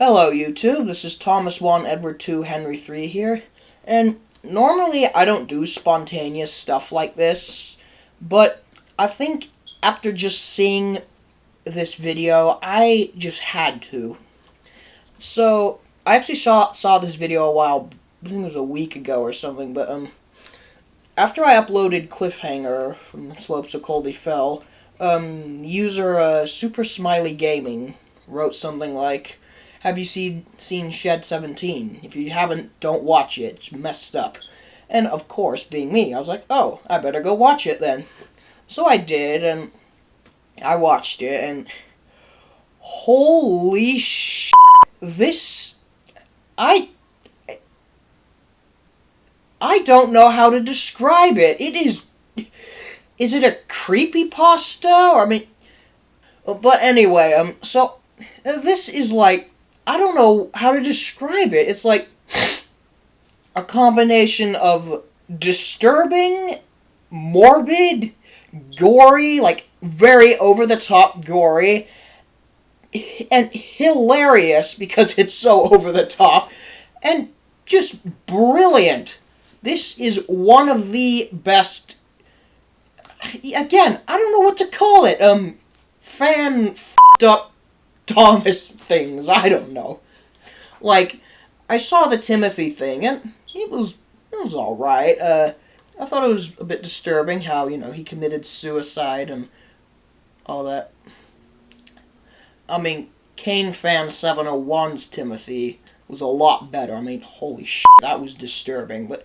Hello YouTube, this is Thomas 1, Edward 2, Henry 3 here, and normally I don't do spontaneous stuff like this, but I think after just seeing this video, I just had to. So, I actually saw this video a while, I think it was a week ago or something, but after I uploaded Cliffhanger from Slopes of Coldly Fell, user Super Smiley Gaming wrote something like, "Have you seen Shed 17? If you haven't, don't watch it. It's messed up." And of course, being me, I was like, oh, I better go watch it then. So I did, and I watched it, and holy sh**, this, I don't know how to describe it. Is it a creepypasta? Or, I mean, but anyway, so, this is like, I don't know how to describe it. It's like a combination of disturbing, morbid, gory, like very over-the-top gory, and hilarious because it's so over-the-top, and just brilliant. This is one of the best, again, I don't know what to call it, fan-f***ed-up Thomas things, I don't know. Like, I saw the Timothy thing, and it was alright. I thought it was a bit disturbing how, he committed suicide and all that. I mean, Kane Fan 701's Timothy was a lot better. I mean, holy shit, that was disturbing. But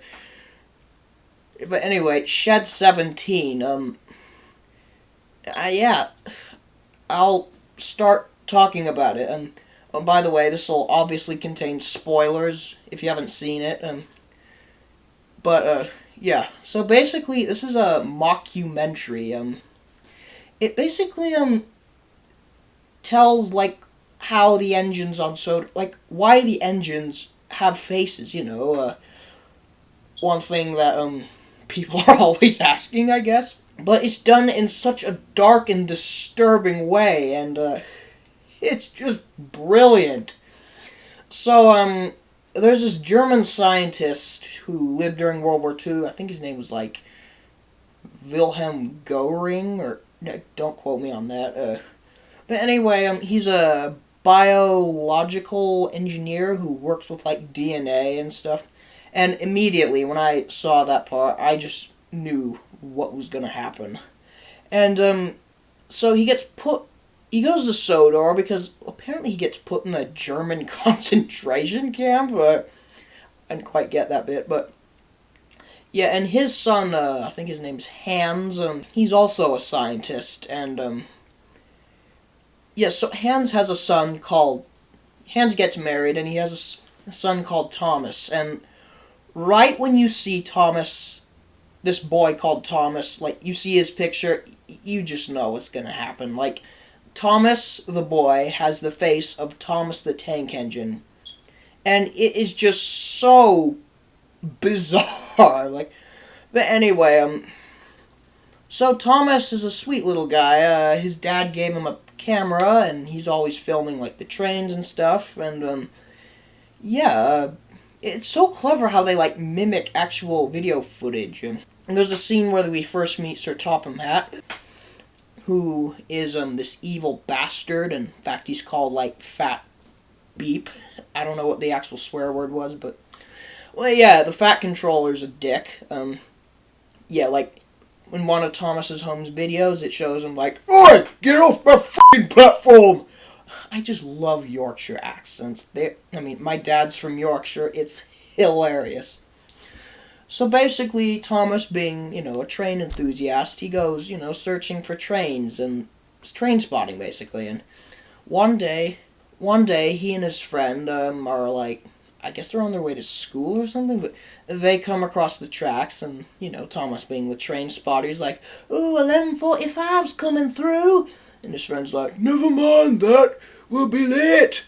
anyway, Shed 17, yeah, I'll start talking about it. And by the way, this will obviously contain spoilers if you haven't seen it. Yeah. So basically, this is a mockumentary. It basically tells like how the engines on Soda, like why the engines have faces. One thing that people are always asking, I guess. But it's done in such a dark and disturbing way, and it's just brilliant. So, there's this German scientist who lived during World War II. I think his name was, like, Wilhelm Goering, or, don't quote me on that. But anyway, he's a biological engineer who works with, like, DNA and stuff. And immediately, when I saw that part, I just knew what was gonna happen. And, so he goes to Sodor because apparently he gets put in a German concentration camp. I didn't quite get that bit, but yeah, and his son, I think his name's Hans, he's also a scientist, and yeah, so Hans has a son called, Hans gets married, and he has a son called Thomas, and right when you see Thomas, this boy called Thomas, like, you see his picture, you just know what's gonna happen. Like, Thomas, the boy, has the face of Thomas the Tank Engine. And it is just so bizarre. Like, but anyway, so Thomas is a sweet little guy. His dad gave him a camera, and he's always filming, like, the trains and stuff. And, yeah, it's so clever how they, like, mimic actual video footage. And there's a scene where we first meet Sir Topham Hatt, who is this evil bastard. In fact, he's called, like, Fat Beep. I don't know what the actual swear word was, but, well, yeah, the Fat Controller's a dick. Yeah, like, in one of Thomas's Home's videos, it shows him like, "Oi, get off my fucking platform!" I just love Yorkshire accents. I mean, my dad's from Yorkshire. It's hilarious. So basically, Thomas being, a train enthusiast, he goes, searching for trains and train spotting, basically. And one day, he and his friend are like, I guess they're on their way to school or something, but they come across the tracks, and, Thomas being the train spotter, he's like, "Ooh, 11:45's coming through." And his friend's like, "Never mind that, we'll be late."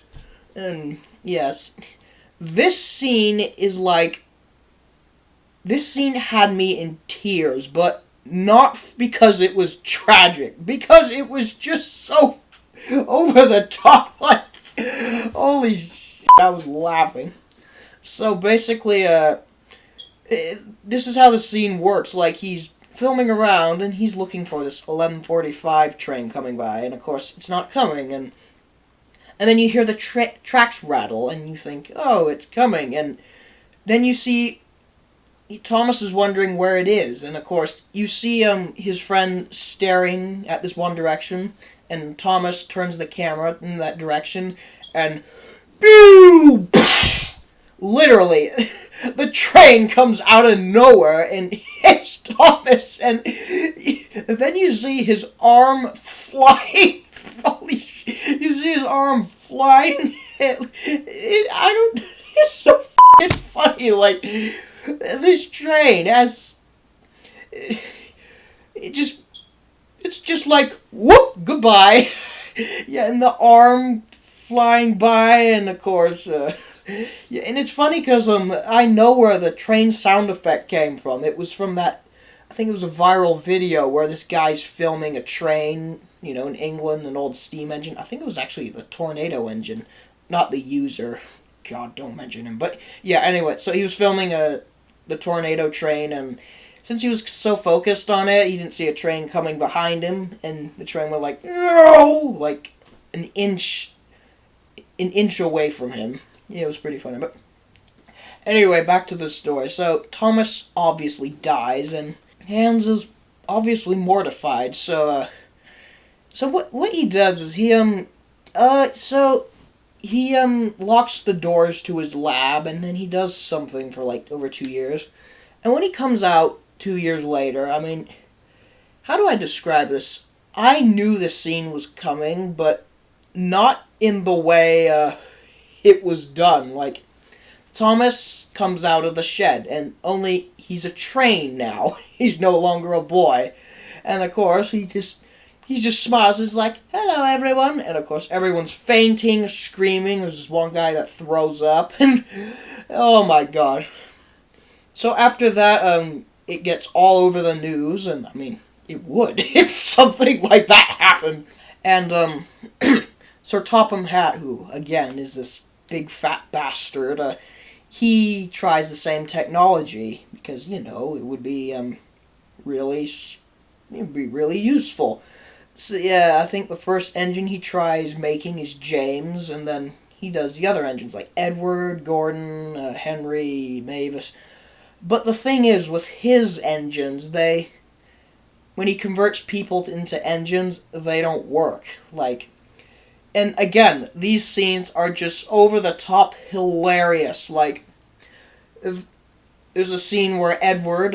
And, yes, this scene had me in tears, but not because it was tragic, because it was just so over the top, like, holy shit. I was laughing. So basically, this is how the scene works. Like, he's filming around, and he's looking for this 11:45 train coming by, and of course, it's not coming, and then you hear the tracks rattle, and you think, oh, it's coming, and then you see Thomas is wondering where it is, and of course, you see his friend staring at this one direction, and Thomas turns the camera in that direction, and pew! Literally, the train comes out of nowhere and hits Thomas, and then you see his arm flying. Holy shit! You see his arm flying. It's so f***ing funny. Like, this train has. It's just like, whoop, goodbye. Yeah, and the arm flying by, and of course, yeah, and it's funny because I know where the train sound effect came from. It was from that, I think it was a viral video where this guy's filming a train, you know, in England, an old steam engine. I think it was actually the tornado engine, not the user. God, don't mention him. But yeah, anyway, so he was filming the tornado train, and since he was so focused on it, he didn't see a train coming behind him, and the train went like, no, like an inch away from him. Yeah, it was pretty funny, but anyway, back to the story. So, Thomas obviously dies, and Hans is obviously mortified, so what he does is he locks the doors to his lab, and then he does something for, like, over 2 years, and when he comes out 2 years later, I mean, how do I describe this? I knew this scene was coming, but not in the way, it was done. Like, Thomas comes out of the shed, and only he's a train now. He's no longer a boy. And of course, he just smiles. He's like, hello, everyone. And of course, everyone's fainting, screaming. There's this one guy that throws up. And, oh my god. So after that, it gets all over the news. And, I mean, it would if something like that happened. And, Sir Topham Hatt, who, again, is this big fat bastard, he tries the same technology because, you know, it would be really useful. So yeah, I think the first engine he tries making is James, and then he does the other engines like Edward, Gordon, Henry, Mavis. But the thing is, with his engines, when he converts people into engines, they don't work. Like, and again, these scenes are just over-the-top hilarious. Like, there's a scene where Edward,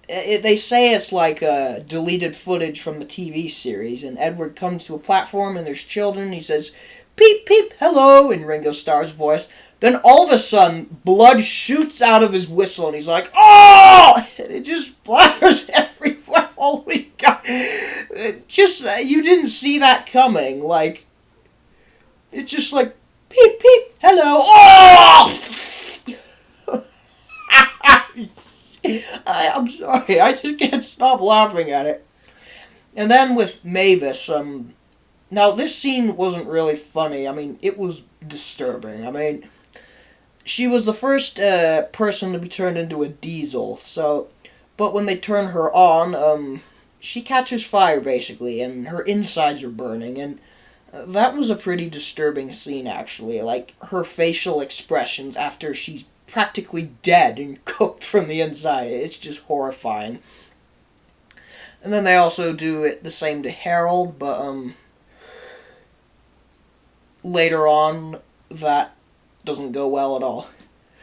they say it's like deleted footage from the TV series, and Edward comes to a platform and there's children, he says, peep, peep, hello, in Ringo Starr's voice. Then all of a sudden, blood shoots out of his whistle, and he's like, oh! And it just splatters everywhere. Holy God. You didn't see that coming. Like, it's just like, peep, peep, hello, oh! I'm sorry, I just can't stop laughing at it. And then with Mavis, now this scene wasn't really funny. I mean, it was disturbing. I mean, she was the first person to be turned into a diesel, but when they turn her on, she catches fire, basically, and her insides are burning, and that was a pretty disturbing scene, actually. Like, her facial expressions after she's practically dead and cooked from the inside. It's just horrifying. And then they also do it the same to Harold, but later on, that doesn't go well at all.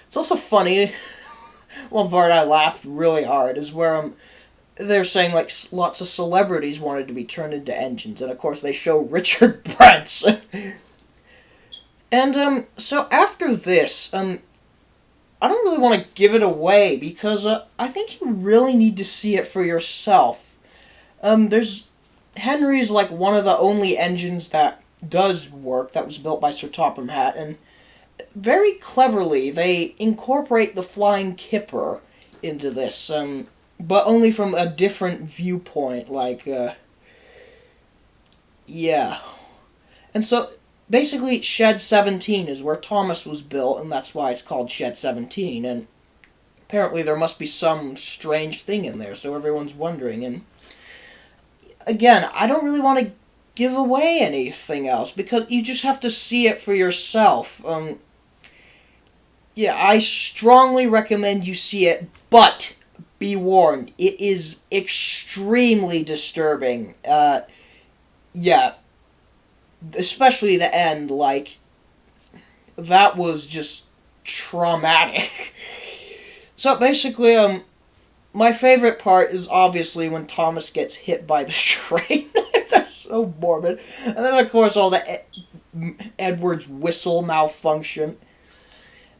It's also funny, one part I laughed really hard is where they're saying like lots of celebrities wanted to be turned into engines, and of course they show Richard Branson. And so after this, I don't really want to give it away because I think you really need to see it for yourself. Henry's like one of the only engines that does work that was built by Sir Topham Hatt, and very cleverly they incorporate the flying kipper into this, but only from a different viewpoint, like, yeah. And so basically, Shed 17 is where Thomas was built, and that's why it's called Shed 17, and apparently there must be some strange thing in there, so everyone's wondering, and again, I don't really want to give away anything else, because you just have to see it for yourself. Yeah, I strongly recommend you see it, but be warned, it is extremely disturbing. Yeah, especially the end, like, that was just traumatic. So basically, my favorite part is obviously when Thomas gets hit by the train. That's so morbid. And then, of course, all the Edward's whistle malfunction.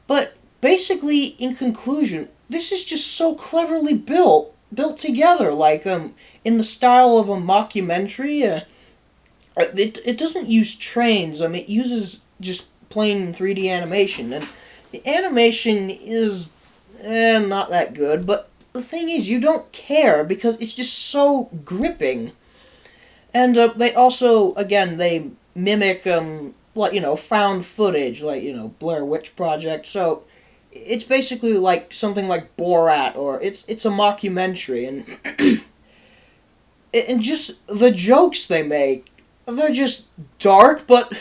But basically, in conclusion, this is just so cleverly built together, like, in the style of a mockumentary. It doesn't use trains. It uses just plain 3D animation, and the animation is not that good. But the thing is, you don't care because it's just so gripping. And they also, again, they mimic like, found footage, like, Blair Witch Project. So it's basically like something like Borat, or it's a mockumentary, and just the jokes they make, they're just dark but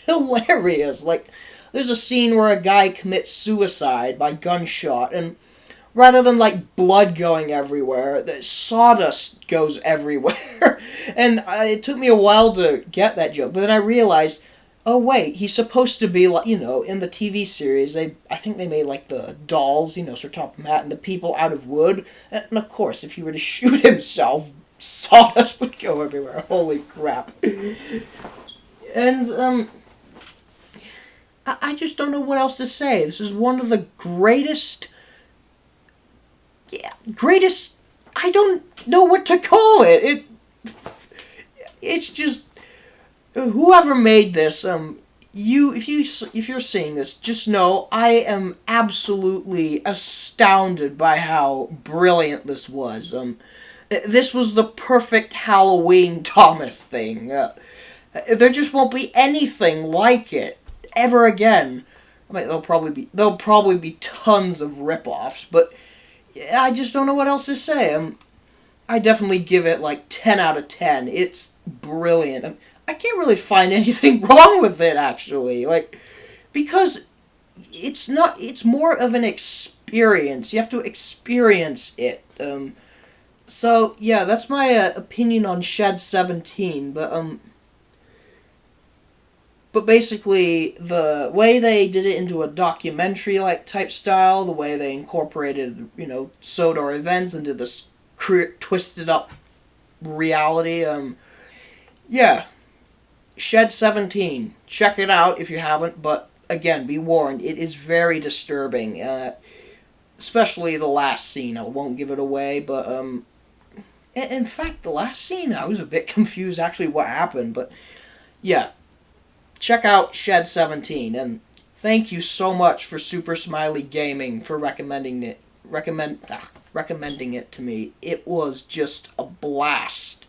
hilarious. Like, there's a scene where a guy commits suicide by gunshot, and rather than, like, blood going everywhere, the sawdust goes everywhere. And it took me a while to get that joke, but then I realized, oh wait, he's supposed to be, like, in the TV series, I think they made, like, the dolls, Sir Top Hat, and the people out of wood. And of course, if he were to shoot himself, sawdust would go everywhere. Holy crap. And, I just don't know what else to say. This is one of the greatest... Yeah, greatest... I don't know what to call it. It's just... Whoever made this, if you're seeing this, just know I am absolutely astounded by how brilliant this was. This was the perfect Halloween Thomas thing. There just won't be anything like it ever again. I mean, there'll probably be tons of rip-offs, but I just don't know what else to say. I definitely give it like 10 out of 10. It's brilliant. I can't really find anything wrong with it, actually. Like, because it's more of an experience. You have to experience it. So, yeah, that's my opinion on Shed 17, but basically, the way they did it into a documentary-like type style, the way they incorporated, Sodor events into this twisted-up reality, yeah. Shed 17. Check it out if you haven't, but again, be warned, it is very disturbing, especially the last scene. I won't give it away, but, in fact, the last scene, I was a bit confused actually what happened, but, yeah. Check out Shed 17, and thank you so much for Super Smiley Gaming for recommending it to me. It was just a blast.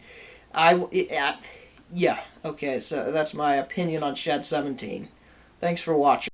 Yeah, okay, so that's my opinion on Shed 17. Thanks for watching.